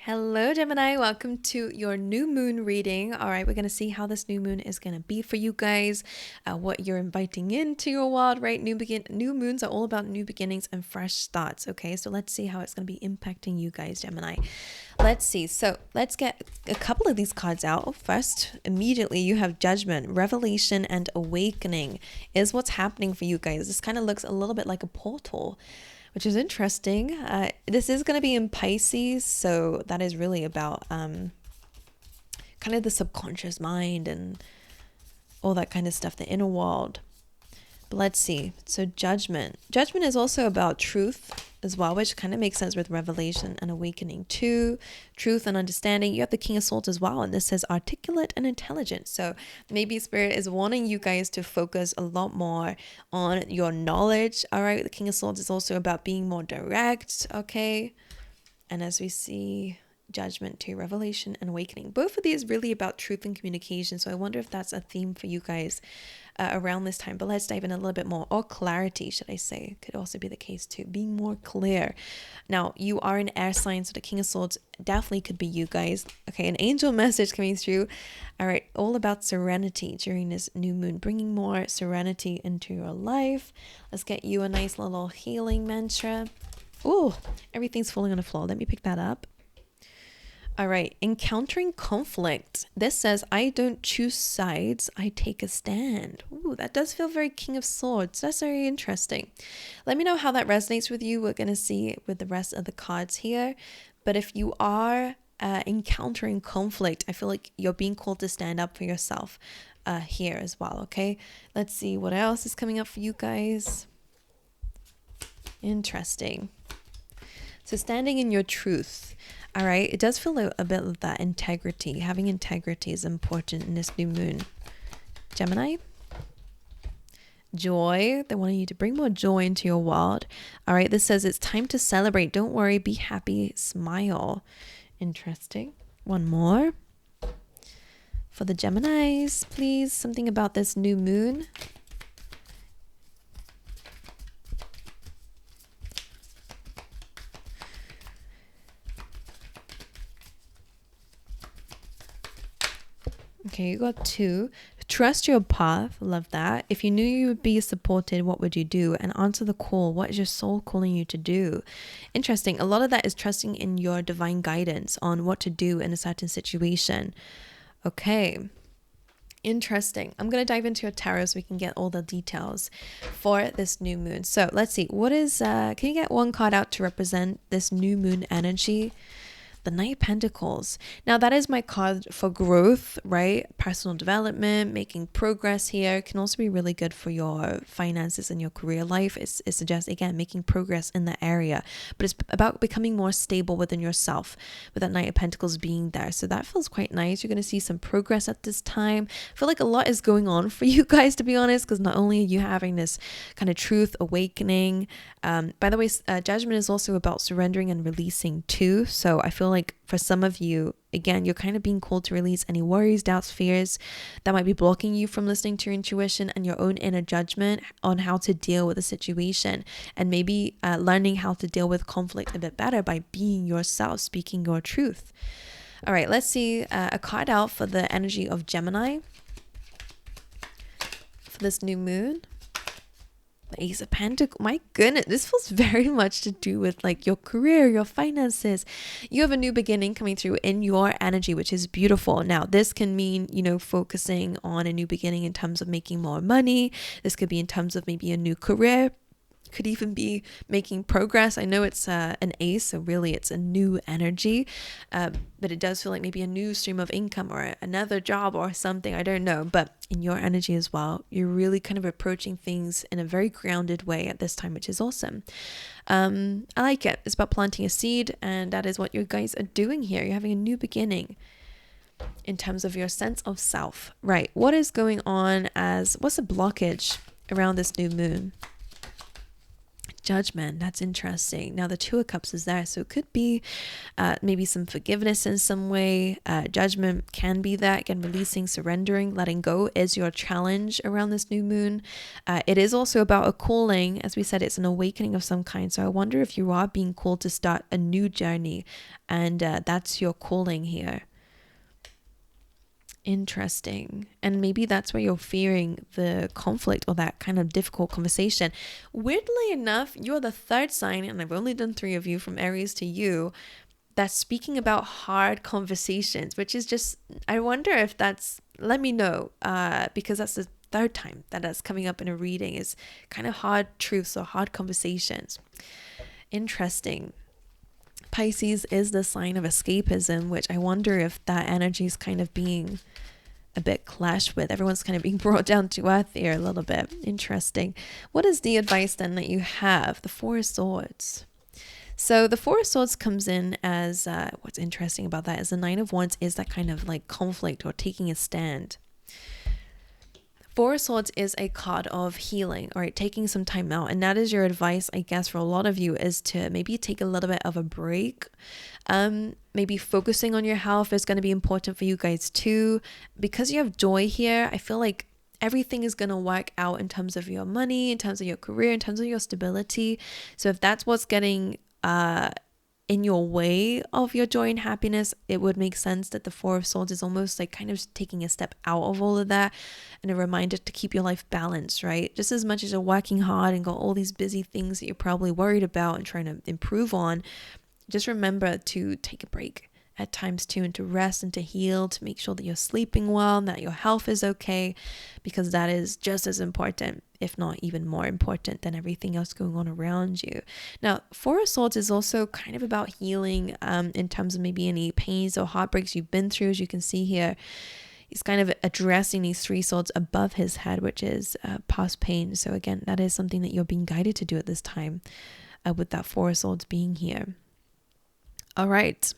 Hello, Gemini. Welcome to your new moon reading. All right, we're going to see how this new moon is going to be for you guys, what you're inviting into your world, right? New moons are all about new beginnings and fresh starts. Okay, so let's see how it's going to be impacting you guys, Gemini. Let's see. So let's get a couple of these cards out. First, immediately you have Judgment, Revelation, and Awakening is what's happening for you guys. This kind of looks a little bit like a portal, which is interesting. This is going to be in Pisces, so that is really about kind of the subconscious mind and all that kind of stuff, the inner world. But let's see. So Judgment is also about truth as well, which kind of makes sense with Revelation and Awakening too. Truth and understanding. You have the King of Swords as well, and this says articulate and intelligent. So maybe Spirit is wanting you guys to focus a lot more on your knowledge. All right, the King of Swords is also about being more direct. Okay, and as we see, Judgment to Revelation and Awakening, both of these really about truth and communication. So I wonder if that's a theme for you guys around this time. But let's dive in a little bit more, or clarity, should I say, could also be the case too, being more clear. Now you are an air sign, so the King of Swords definitely could be you guys. Okay, an angel message coming through. All right, all about serenity during this new moon, bringing more serenity into your life. Let's get you a nice little healing mantra. Oh, everything's falling on the floor. Let me pick that up. All right, encountering conflict. This says, I don't choose sides, I take a stand. Ooh, that does feel very King of Swords. That's very interesting. Let me know how that resonates with you. We're going to see with the rest of the cards here. But if you are encountering conflict, I feel like you're being called to stand up for yourself here as well, okay? Let's see what else is coming up for you guys. Interesting. So standing in your truth. All right, it does feel a bit of that integrity. Having integrity is important in this new moon. Gemini. Joy. They want you to bring more joy into your world. All right, this says it's time to celebrate. Don't worry, be happy, smile. Interesting. One more. For the Geminis, please, something about this new moon. Okay, you got 2. Trust your path. Love that. If you knew you would be supported, what would you do? And answer the call. What is your soul calling you to do? Interesting. A lot of that is trusting in your divine guidance on what to do in a certain situation. Okay. Interesting. I'm going to dive into your tarot so we can get all the details for this new moon. So let's see. What is, can you get one card out to represent this new moon energy? The Knight of Pentacles. Now that is my card for growth, right? Personal development, making progress here. It can also be really good for your finances and your career life. It suggests, again, making progress in that area. But it's about becoming more stable within yourself with that Knight of Pentacles being there. So that feels quite nice. You're going to see some progress at this time. I feel like a lot is going on for you guys, to be honest, because not only are you having this kind of truth awakening. By the way, Judgment is also about surrendering and releasing too. So I feel like for some of you, again, you're kind of being called to release any worries, doubts, fears that might be blocking you from listening to your intuition and your own inner judgment on how to deal with the situation, and maybe learning how to deal with conflict a bit better by being yourself, speaking your truth. All right, let's see a card out for the energy of Gemini for this new moon. The Ace of Pentacles. My goodness, this feels very much to do with like your career, your finances. You have a new beginning coming through in your energy, which is beautiful. Now, this can mean, focusing on a new beginning in terms of making more money. This could be in terms of maybe a new career. Could even be making progress. I know it's an ace, so really it's a new energy, but it does feel like maybe a new stream of income or another job or something. I don't know, but in your energy as well, you're really kind of approaching things in a very grounded way at this time, which is awesome. I like it. It's about planting a seed, and that is what you guys are doing here. You're having a new beginning in terms of your sense of self. Right. What is going on what's the blockage around this new moon? Judgment, that's interesting. Now the Two of Cups is there, so it could be maybe some forgiveness in some way. Judgment can be that, again, releasing, surrendering, letting go is your challenge around this new moon. It is also about a calling. As we said, it's an awakening of some kind. So I wonder if you are being called to start a new journey, and that's your calling here. Interesting. And maybe that's where you're fearing the conflict or that kind of difficult conversation. Weirdly enough, you're the third sign, and I've only done 3 of you, from Aries to you, that's speaking about hard conversations, which is just, I wonder if that's, let me know, because that's the third time that that's coming up in a reading, is kind of hard truths or hard conversations. Interesting. Pisces is the sign of escapism, which I wonder if that energy is kind of being a bit clashed with. Everyone's kind of being brought down to earth here a little bit. Interesting. What is the advice then that you have? The Four of Swords. So the Four of Swords comes in as, what's interesting about that is the Nine of Wands is that kind of like conflict or taking a stand. Four of Swords is a card of healing, all right, taking some time out. And that is your advice, I guess, for a lot of you, is to maybe take a little bit of a break. Maybe focusing on your health is going to be important for you guys too. Because you have joy here, I feel like everything is going to work out in terms of your money, in terms of your career, in terms of your stability. So if that's what's getting in your way of your joy and happiness, it would make sense that the Four of Swords is almost like kind of taking a step out of all of that, and a reminder to keep your life balanced, right? Just as much as you're working hard and got all these busy things that you're probably worried about and trying to improve on, just remember to take a break at times too, and to rest and to heal, to make sure that you're sleeping well and that your health is okay, because that is just as important, if not even more important, than everything else going on around you. Now, Four of Swords is also kind of about healing in terms of maybe any pains or heartbreaks you've been through. As you can see here, he's kind of addressing these 3 swords above his head, which is past pain. So again, that is something that you're being guided to do at this time with that Four of Swords being here. All right.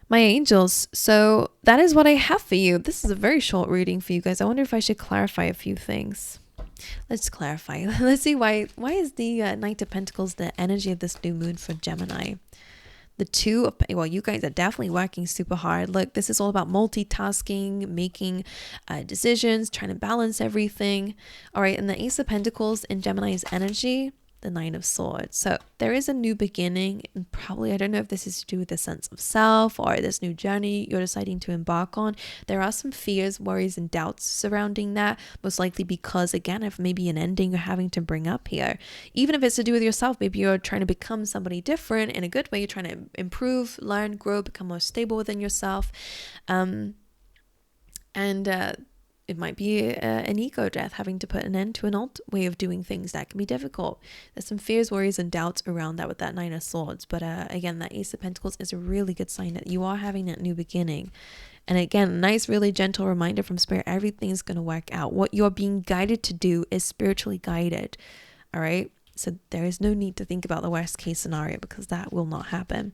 My angels, so that is what I have for you. This is a very short reading for you guys. I wonder if I should clarify a few things. Let's clarify. Let's see why is the Knight of Pentacles the energy of this new moon for Gemini? The Two of, well, you guys are definitely working super hard. Look, this is all about multitasking, making decisions, trying to balance everything. All right, and the Ace of Pentacles in Gemini's energy, the Nine of Swords. So there is a new beginning, and probably, I don't know if this is to do with the sense of self or this new journey you're deciding to embark on. There are some fears, worries, and doubts surrounding that, most likely because, again, of maybe an ending you're having to bring up here. Even if it's to do with yourself, maybe you're trying to become somebody different in a good way. You're trying to improve, learn, grow, become more stable within yourself. It might be an ego death, having to put an end to an old way of doing things. That can be difficult. There's some fears, worries, and doubts around that with that Nine of Swords. But again, that Ace of Pentacles is a really good sign that you are having that new beginning. And again, a nice, really gentle reminder from Spirit, everything's going to work out. What you're being guided to do is spiritually guided. All right? So there is no need to think about the worst case scenario, because that will not happen.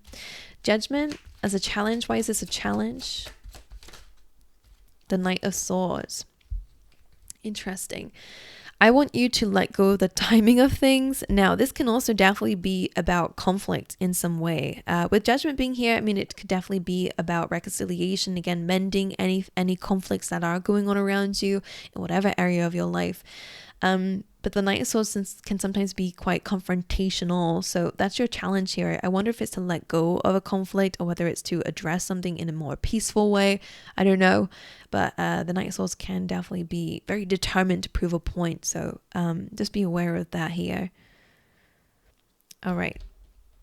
Judgment as a challenge. Why is this a challenge? The Knight of Swords. Interesting. I want you to let go of the timing of things. Now, this can also definitely be about conflict in some way. With Judgment being here, I mean, it could definitely be about reconciliation, again, mending any conflicts that are going on around you in whatever area of your life. But the Knight of Swords can sometimes be quite confrontational. So that's your challenge here. I wonder if it's to let go of a conflict, or whether it's to address something in a more peaceful way. I don't know. But the Knight of Swords can definitely be very determined to prove a point. So just be aware of that here. All right.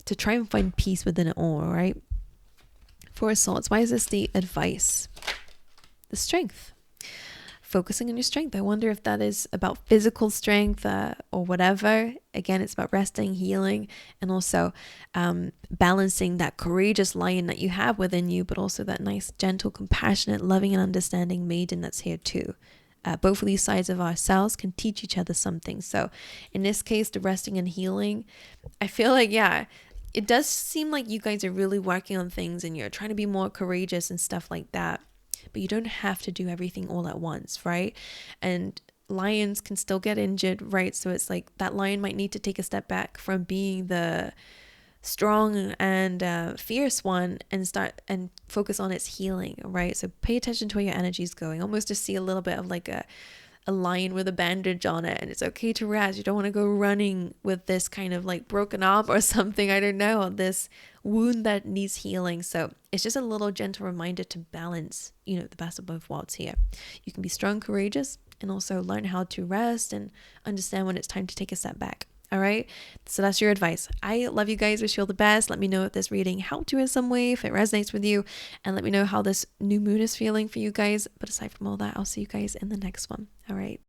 To try and find peace within it all, right? Four of Swords. Why is this the advice? The strength. Focusing on your strength. I wonder if that is about physical strength or whatever. Again, it's about resting, healing, and also balancing that courageous lion that you have within you, but also that nice, gentle, compassionate, loving, and understanding maiden that's here too. Both of these sides of ourselves can teach each other something. So in this case, the resting and healing, I feel like, yeah, it does seem like you guys are really working on things and you're trying to be more courageous and stuff like that. But you don't have to do everything all at once, right? And lions can still get injured, right? So it's like that lion might need to take a step back from being the strong and fierce one and start and focus on its healing, right? So pay attention to where your energy is going. Almost just see a little bit of like a lion with a bandage on it, and it's okay to rest. You don't want to go running with this kind of like broken arm or something, I don't know, this wound that needs healing. So it's just a little gentle reminder to balance, you know, the best of both worlds here. You can be strong, courageous, and also learn how to rest and understand when it's time to take a step back. All right. So that's your advice. I love you guys. Wish you all the best. Let me know if this reading helped you in some way, if it resonates with you, and let me know how this new moon is feeling for you guys. But aside from all that, I'll see you guys in the next one. All right.